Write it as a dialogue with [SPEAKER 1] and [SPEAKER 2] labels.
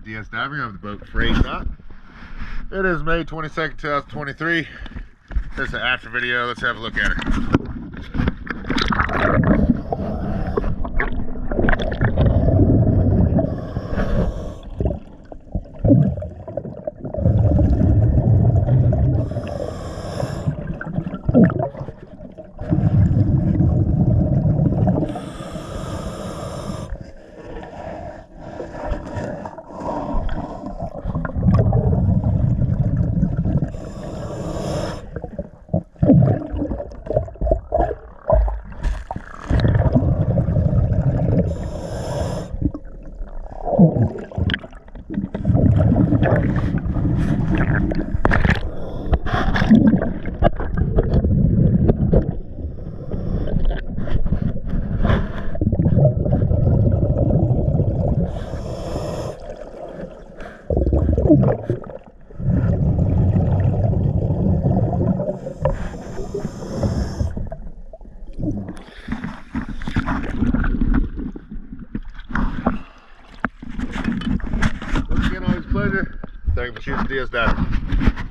[SPEAKER 1] DS diving of the boat Frayed Knot. It is May 22nd, 2023. This is an after video. Let's have a look at it. Once again, always a pleasure. Thank you for shooting DS diving.